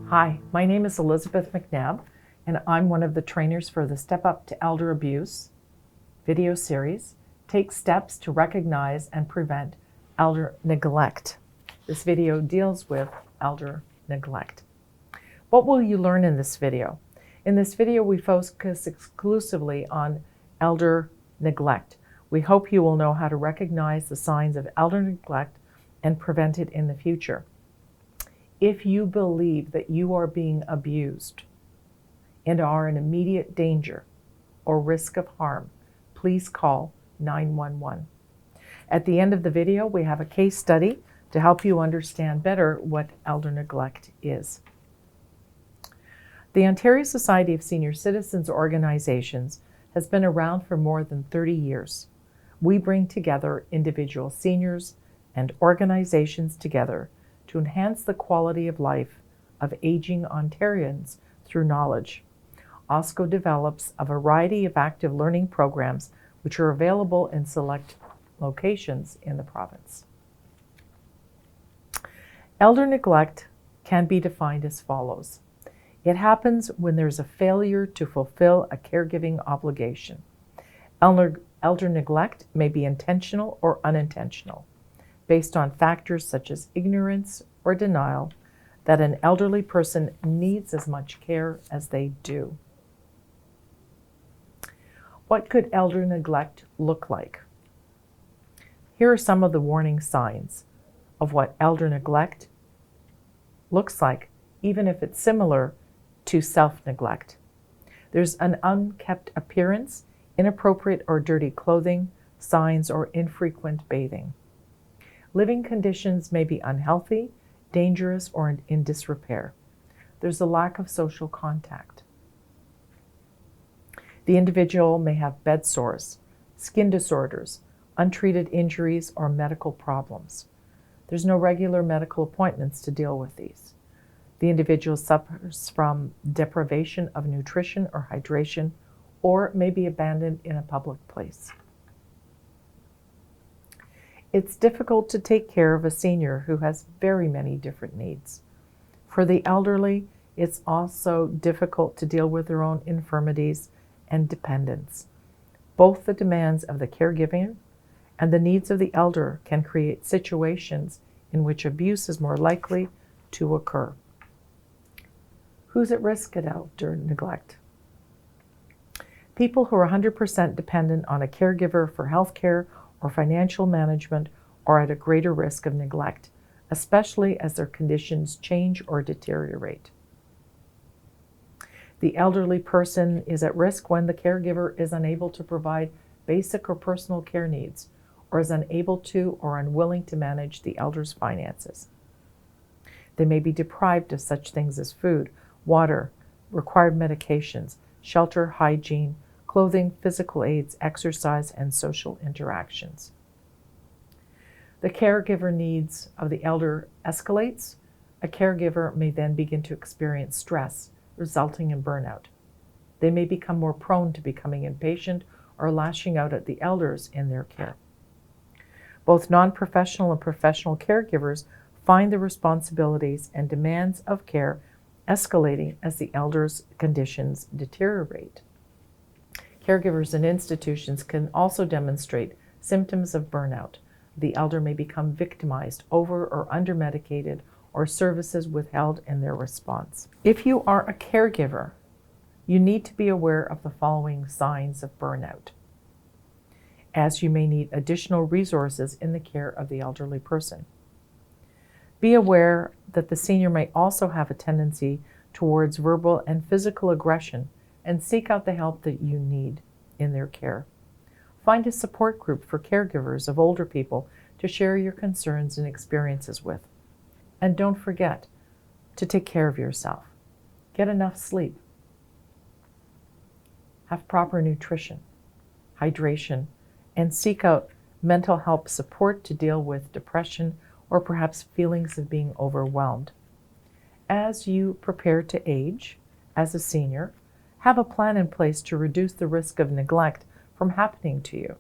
Hi, my name is Elizabeth Macnab, and I'm one of the trainers for the Step Up to Elder Abuse video series, Take Steps to Recognize and Prevent Elder Neglect. This video deals with elder neglect. What will you learn in this video? In this video, we focus exclusively on elder neglect. We hope you will know how to recognize the signs of elder neglect and prevent it in the future. If you believe that you are being abused and are in immediate danger or risk of harm, please call 911. At the end of the video, we have a case study to help you understand better what elder neglect is. The Ontario Society of Senior Citizens Organizations has been around for more than 30 years. We bring together individual seniors and organizations together to enhance the quality of life of aging Ontarians through knowledge. OSCO develops a variety of active learning programs which are available in select locations in the province. Elder neglect can be defined as follows. It happens when there's a failure to fulfill a caregiving obligation. Elder neglect may be intentional or unintentional, based on factors such as ignorance or denial that an elderly person needs as much care as they do. What could elder neglect look like? Here are some of the warning signs of what elder neglect looks like, even if it's similar to self-neglect. There's an unkept appearance, inappropriate or dirty clothing, signs, or infrequent bathing. Living conditions may be unhealthy, dangerous, or in disrepair. There's a lack of social contact. The individual may have bed sores, skin disorders, untreated injuries, or medical problems. There's no regular medical appointments to deal with these. The individual suffers from deprivation of nutrition or hydration, or may be abandoned in a public place. It's difficult to take care of a senior who has very many different needs. For the elderly, it's also difficult to deal with their own infirmities and dependence. Both the demands of the caregiver and the needs of the elder can create situations in which abuse is more likely to occur. Who's at risk at elder neglect? People who are 100% dependent on a caregiver for health care or financial management are at a greater risk of neglect, especially as their conditions change or deteriorate. The elderly person is at risk when the caregiver is unable to provide basic or personal care needs, or is unable to or unwilling to manage the elder's finances. They may be deprived of such things as food, water, required medications, shelter, hygiene, clothing, physical aids, exercise, and social interactions. The caregiver needs of the elder escalates. A caregiver may then begin to experience stress, resulting in burnout. They may become more prone to becoming impatient or lashing out at the elders in their care. Both non-professional and professional caregivers find the responsibilities and demands of care escalating as the elder's conditions deteriorate. Caregivers in institutions can also demonstrate symptoms of burnout. The elder may become victimized, over or under-medicated, or services withheld in their response. If you are a caregiver, you need to be aware of the following signs of burnout, as you may need additional resources in the care of the elderly person. Be aware that the senior may also have a tendency towards verbal and physical aggression, and seek out the help that you need in their care. Find a support group for caregivers of older people to share your concerns and experiences with. And don't forget to take care of yourself. Get enough sleep. Have proper nutrition, hydration, and seek out mental health support to deal with depression or perhaps feelings of being overwhelmed. As you prepare to age as a senior, have a plan in place to reduce the risk of neglect from happening to you.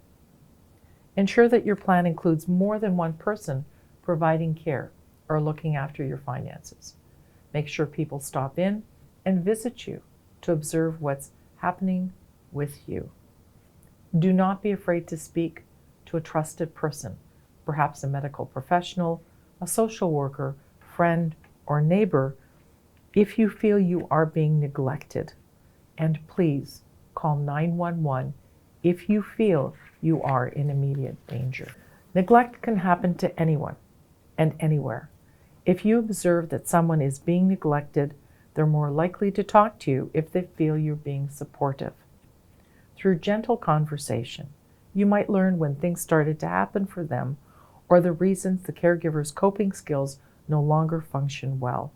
Ensure that your plan includes more than one person providing care or looking after your finances. Make sure people stop in and visit you to observe what's happening with you. Do not be afraid to speak to a trusted person, perhaps a medical professional, a social worker, friend, or neighbor, if you feel you are being neglected. And please call 911 if you feel you are in immediate danger. Neglect can happen to anyone and anywhere. If you observe that someone is being neglected, they're more likely to talk to you if they feel you're being supportive. Through gentle conversation, you might learn when things started to happen for them or the reasons the caregiver's coping skills no longer function well.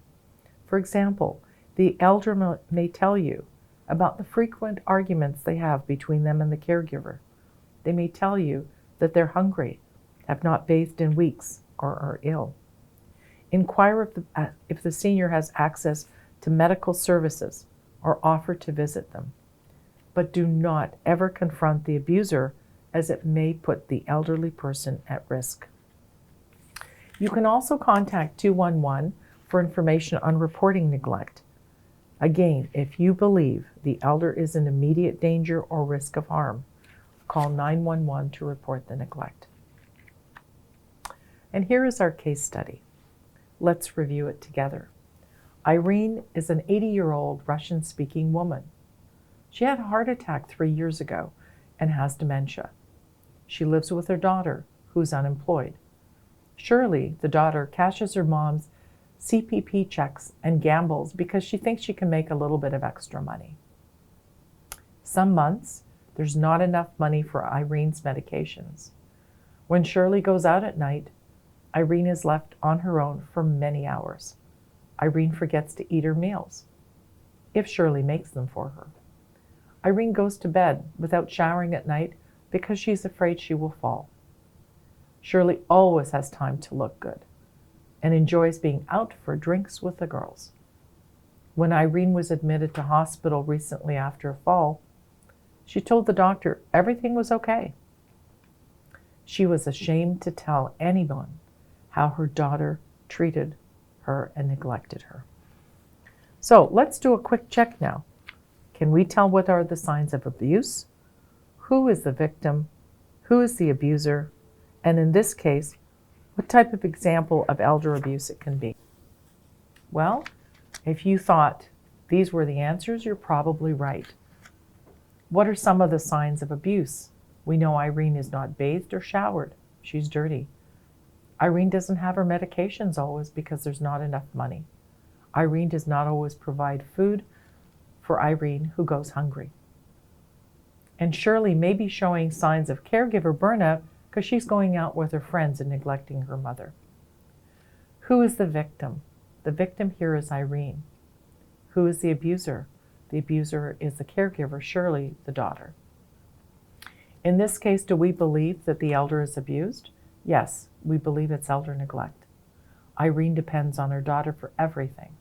For example, the elder may tell you about the frequent arguments they have between them and the caregiver. They may tell you that they're hungry, have not bathed in weeks, or are ill. Inquire if the senior has access to medical services or offer to visit them. But do not ever confront the abuser, as it may put the elderly person at risk. You can also contact 211 for information on reporting neglect. Again, if you believe the elder is in immediate danger or risk of harm, call 911 to report the neglect. And here is our case study. Let's review it together. Irene is an 80-year-old Russian-speaking woman. She had a heart attack 3 years ago and has dementia. She lives with her daughter, who's unemployed. Shirley, the daughter, cashes her mom's CPP checks and gambles because she thinks she can make a little bit of extra money. Some months, there's not enough money for Irene's medications. When Shirley goes out at night, Irene is left on her own for many hours. Irene forgets to eat her meals, if Shirley makes them for her. Irene goes to bed without showering at night because she's afraid she will fall. Shirley always has time to look good and enjoys being out for drinks with the girls. When Irene was admitted to hospital recently after a fall, she told the doctor everything was okay. She was ashamed to tell anyone how her daughter treated her and neglected her. So let's do a quick check now. Can we tell what are the signs of abuse? Who is the victim? Who is the abuser? And in this case, what type of example of elder abuse it can be? Well, if you thought these were the answers, you're probably right. What are some of the signs of abuse? We know Irene is not bathed or showered. She's dirty. Irene doesn't have her medications always because there's not enough money. Irene does not always provide food for Irene, who goes hungry. And Shirley may be showing signs of caregiver burnout because she's going out with her friends and neglecting her mother. Who is the victim? The victim here is Irene. Who is the abuser? The abuser is the caregiver, Shirley, the daughter. In this case, do we believe that the elder is abused? Yes, we believe it's elder neglect. Irene depends on her daughter for everything.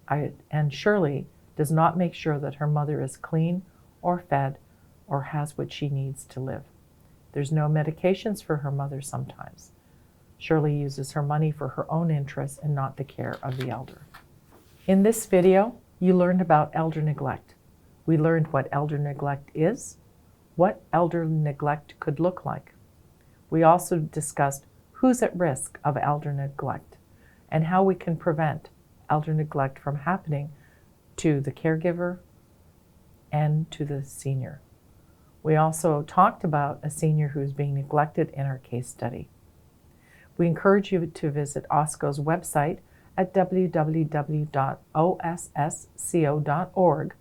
And Shirley does not make sure that her mother is clean or fed or has what she needs to live. There's no medications for her mother sometimes. Shirley uses her money for her own interests and not the care of the elder. In this video, you learned about elder neglect. We learned what elder neglect is, what elder neglect could look like. We also discussed who's at risk of elder neglect and how we can prevent elder neglect from happening to the caregiver and to the senior. We also talked about a senior who's being neglected in our case study. We encourage you to visit OSCO's website at www.ossco.org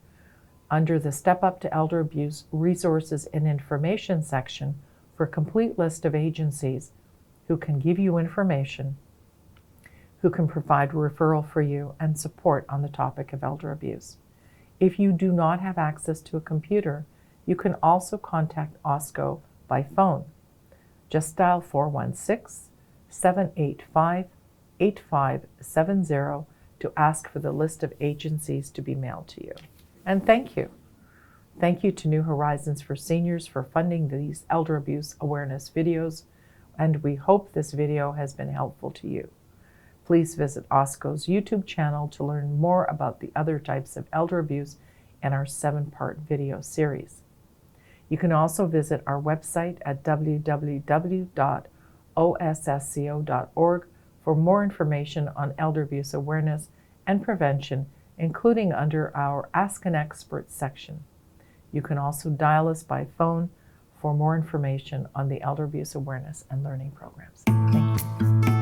under the Step Up to Elder Abuse Resources and Information section for a complete list of agencies who can give you information, who can provide referral for you and support on the topic of elder abuse. If you do not have access to a computer, you can also contact OSCO by phone. Just dial 416-785-8570 to ask for the list of agencies to be mailed to you. And thank you. Thank you to New Horizons for Seniors for funding these elder abuse awareness videos, and we hope this video has been helpful to you. Please visit OSCO's YouTube channel to learn more about the other types of elder abuse and our 7-part video series. You can also visit our website at www.ossco.org for more information on elder abuse awareness and prevention, including under our Ask an Expert section. You can also dial us by phone for more information on the elder abuse awareness and learning programs. Thank you.